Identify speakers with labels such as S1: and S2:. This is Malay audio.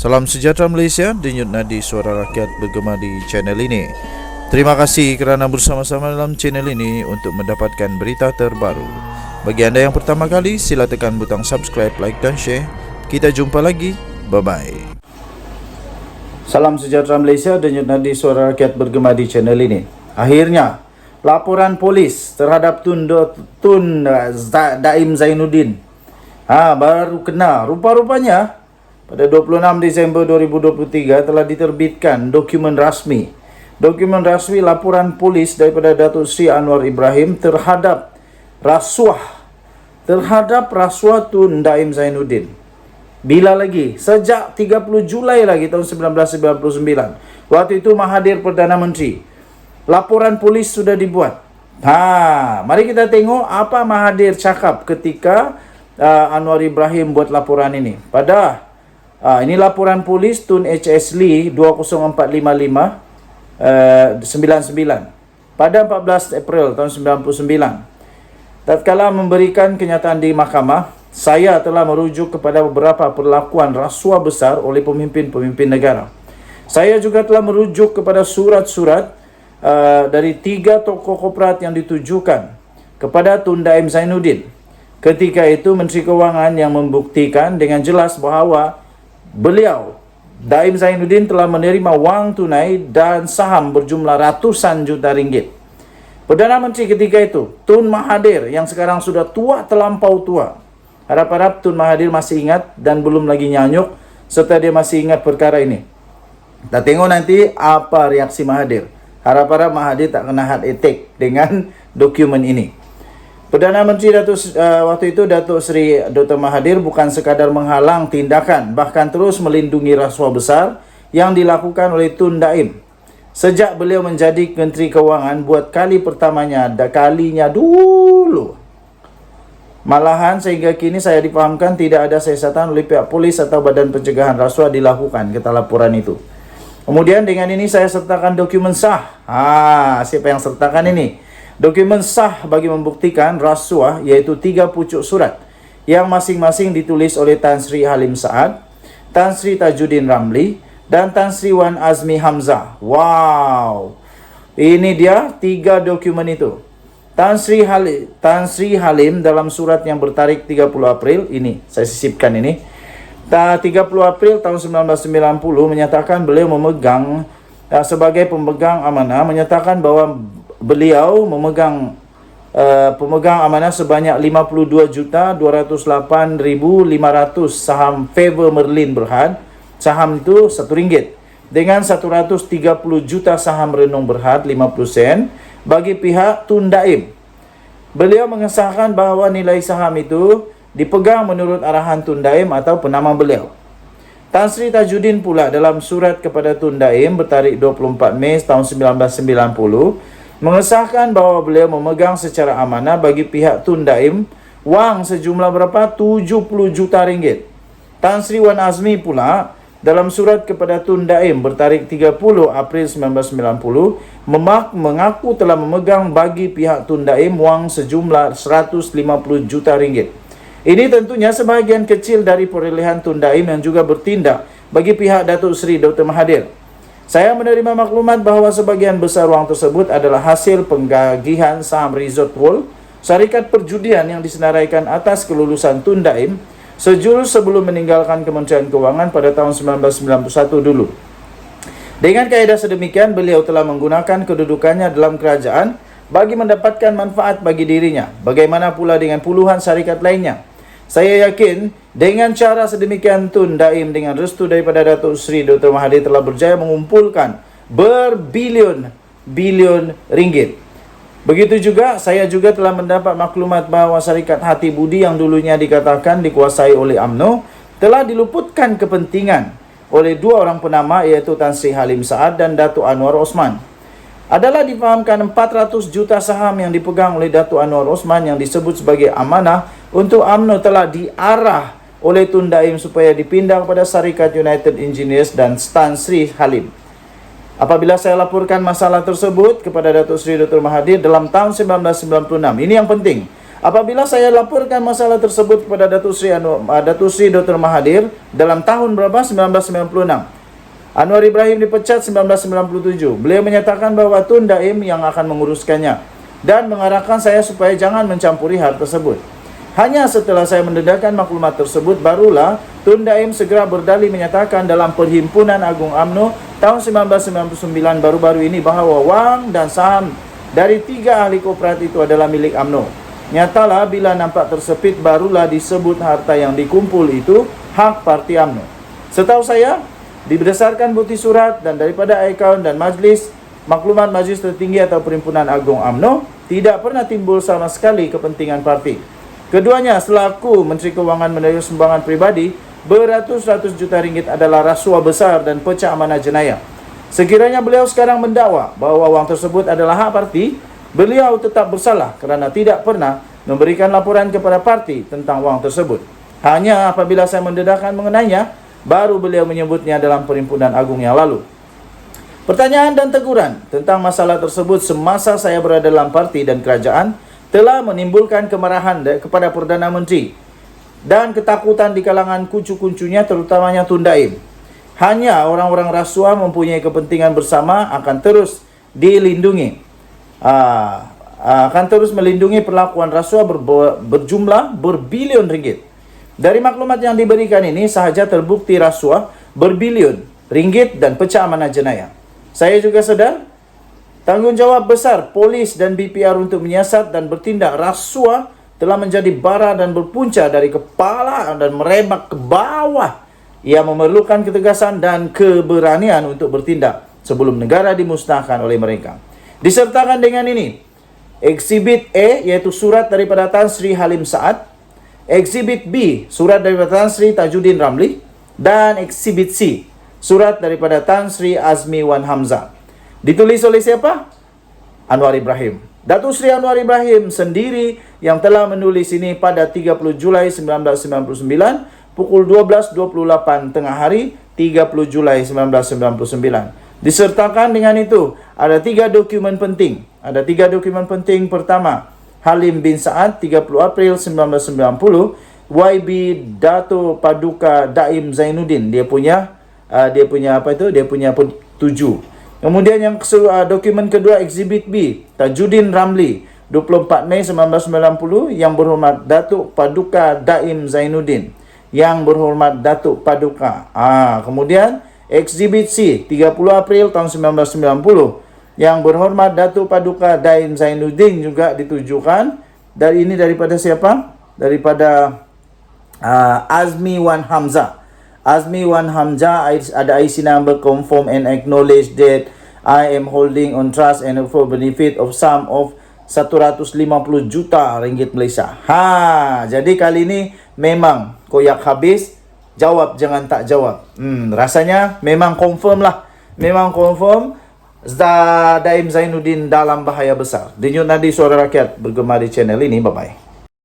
S1: Salam sejahtera Malaysia, denyut nadi suara rakyat bergema di channel ini. Terima kasih kerana bersama-sama dalam channel ini untuk mendapatkan berita terbaru. Bagi anda yang pertama kali, sila tekan butang subscribe, like dan share. Kita jumpa lagi, bye-bye. Salam sejahtera Malaysia, denyut nadi suara rakyat bergema di channel ini. Akhirnya, laporan polis terhadap Tun Daim Zainuddin baru kena. Rupa-rupanya pada 26 Disember 2023 telah diterbitkan dokumen rasmi laporan polis daripada Datuk Seri Anwar Ibrahim terhadap rasuah Tun Daim Zainuddin. Bila lagi? Sejak 30 Julai lagi tahun 1999. Waktu itu Mahathir Perdana Menteri. Laporan polis sudah dibuat. Mari kita tengok apa Mahathir cakap ketika Anwar Ibrahim buat laporan ini. Ini laporan polis Tun HS Lee 20455 99 pada 14 April tahun 99. Tatkala memberikan kenyataan di mahkamah, saya telah merujuk kepada beberapa perlakuan rasuah besar oleh pemimpin-pemimpin negara. Saya juga telah merujuk kepada surat-surat dari 3 tokoh korporat yang ditujukan kepada Tun Daim Zainuddin. Ketika itu Menteri Kewangan yang membuktikan dengan jelas bahawa beliau, Daim Zainuddin, telah menerima wang tunai dan saham berjumlah ratusan juta ringgit. Perdana Menteri ketika itu, Tun Mahathir, yang sekarang sudah tua, terlampau tua. Harap-harap Tun Mahathir masih ingat dan belum lagi nyanyuk serta dia masih ingat perkara ini. Kita tengok nanti apa reaksi Mahathir. Harap-harap Mahathir tak kena heart attack dengan dokumen ini. Perdana Menteri waktu itu Datuk Seri Dr. Mahathir bukan sekadar menghalang tindakan, bahkan terus melindungi rasuah besar yang dilakukan oleh Tun Daim. Sejak beliau menjadi Menteri Kewangan buat kali pertamanya, kalinya dulu. Malahan sehingga kini saya difahamkan tidak ada siasatan oleh pihak polis atau Badan Pencegahan Rasuah dilakukan, kata laporan itu. Kemudian dengan ini saya sertakan dokumen sah. Siapa yang sertakan ini? Dokumen sah bagi membuktikan rasuah, iaitu 3 pucuk surat yang masing-masing ditulis oleh Tan Sri Halim Saad, Tan Sri Tajuddin Ramli dan Tan Sri Wan Azmi Hamzah. Wow, ini dia 3 dokumen itu. Tan Sri Halim dalam surat yang bertarik 30 April, ini saya sisipkan ini, 30 April tahun 1990 menyatakan beliau memegang sebagai pemegang amanah, menyatakan bahwa beliau memegang pemegang amanah sebanyak 52.208.500 saham Favor Merlin Berhad. Saham itu RM1 dengan 130 juta saham Renung Berhad 50 sen bagi pihak Tun Daim. Beliau mengesahkan bahawa nilai saham itu dipegang menurut arahan Tun Daim atau penama beliau. Tan Sri Tajuddin pula dalam surat kepada Tun Daim bertarik 24 Mei tahun 1990 mengesahkan bahawa beliau memegang secara amanah bagi pihak Tun Daim wang sejumlah berapa? 70 juta ringgit. Tan Sri Wan Azmi pula dalam surat kepada Tun Daim bertarik 30 April 1990 mengaku telah memegang bagi pihak Tun Daim wang sejumlah 150 juta ringgit. Ini tentunya sebahagian kecil dari perolehan Tun Daim yang juga bertindak bagi pihak Datuk Seri Dr. Mahathir. Saya menerima maklumat bahawa sebagian besar wang tersebut adalah hasil penggagihan saham Resort World, syarikat perjudian yang disenaraikan atas kelulusan Tun Daim sejurus sebelum meninggalkan Kementerian Kewangan pada tahun 1991 dulu. Dengan kaedah sedemikian, beliau telah menggunakan kedudukannya dalam kerajaan bagi mendapatkan manfaat bagi dirinya. Bagaimana pula dengan puluhan syarikat lainnya? Saya yakin dengan cara sedemikian Tun Daim dengan restu daripada Datuk Seri Dr. Mahathir telah berjaya mengumpulkan berbilion-bilion ringgit. Begitu juga saya juga telah mendapat maklumat bahawa syarikat Hati Budi yang dulunya dikatakan dikuasai oleh UMNO telah diluputkan kepentingan oleh 2 orang penama, iaitu Tan Sri Halim Saad dan Datuk Anwar Osman. Adalah difahamkan 400 juta saham yang dipegang oleh Datuk Anwar Osman yang disebut sebagai amanah untuk UMNO telah diarah oleh Tun Daim supaya dipindah kepada syarikat United Engineers dan Tan Sri Halim. Apabila saya laporkan masalah tersebut kepada Datuk Seri Dr. Mahathir dalam tahun 1996, ini yang penting, Apabila saya laporkan masalah tersebut kepada Datuk Sri Dr. Mahathir dalam tahun berapa? 1996. Anwar Ibrahim dipecat 1997. Beliau menyatakan bahawa Tun Daim yang akan menguruskannya dan mengarahkan saya supaya jangan mencampuri hal tersebut. Hanya setelah saya mendedahkan maklumat tersebut, barulah Tun Daim segera berdalih menyatakan dalam Perhimpunan Agung UMNO tahun 1999 baru-baru ini bahawa wang dan saham dari 3 ahli koperat itu adalah milik UMNO. Nyatalah bila nampak tersepit barulah disebut harta yang dikumpul itu hak parti UMNO. Setahu saya, berdasarkan bukti surat dan daripada akaun dan majlis, maklumat Majlis Tertinggi atau Perhimpunan Agung UMNO tidak pernah timbul sama sekali kepentingan parti. Keduanya selaku Menteri Kewangan menerima sumbangan pribadi beratus-ratus juta ringgit adalah rasuah besar dan pecah amanah jenayah. Sekiranya beliau sekarang mendakwa bahawa wang tersebut adalah hak parti, beliau tetap bersalah kerana tidak pernah memberikan laporan kepada parti tentang wang tersebut. Hanya apabila saya mendedahkan mengenainya, baru beliau menyebutnya dalam Perhimpunan Agung yang lalu. Pertanyaan dan teguran tentang masalah tersebut semasa saya berada dalam parti dan kerajaan telah menimbulkan kemarahan kepada Perdana Menteri dan ketakutan di kalangan kuncu-kuncunya terutamanya Tun Daim. Hanya orang-orang rasuah mempunyai kepentingan bersama akan terus dilindungi. Akan terus melindungi perlakuan rasuah berjumlah berbilion ringgit. Dari maklumat yang diberikan ini sahaja terbukti rasuah berbilion ringgit dan pecah amanah jenayah. Saya juga sedar tanggungjawab besar polis dan BPR untuk menyiasat dan bertindak rasuah telah menjadi bara dan berpunca dari kepala dan merebak ke bawah. Ia memerlukan ketegasan dan keberanian untuk bertindak sebelum negara dimusnahkan oleh mereka. Disertakan dengan ini, Exhibit A iaitu surat daripada Tan Sri Halim Saad, Exhibit B surat daripada Tan Sri Tajuddin Ramli, dan Exhibit C surat daripada Tan Sri Azmi Wan Hamzah. Ditulis oleh siapa? Anwar Ibrahim. Datuk Sri Anwar Ibrahim sendiri yang telah menulis ini pada 30 Julai 1999 pukul 12.28 tengah hari 30 Julai 1999. Disertakan dengan itu ada 3 dokumen penting. Ada 3 dokumen penting. Pertama, Halim bin Saad 30 April 1990, YB Dato Paduka Daim Zainuddin. Dia punya tuju. Kemudian yang dokumen kedua Exhibit B, Tajuddin Ramli 24 Mei 1990, yang berhormat Datuk Paduka Daim Zainuddin, yang berhormat Datuk Paduka. Kemudian Exhibit C 30 April tahun 1990, yang berhormat Datuk Paduka Daim Zainuddin juga ditujukan. Daripada siapa? Daripada Azmi Wan Hamzah. Azmi Wan Hamzah ada IC number, confirm and acknowledge that I am holding on trust and for benefit of sum of 150 juta ringgit Malaysia. Jadi kali ini memang koyak habis, jawab jangan tak jawab. Rasanya memang confirm lah. Memang confirm Daim Zainuddin dalam bahaya besar. Denyut nadi suara rakyat bergema di channel ini. Bye-bye.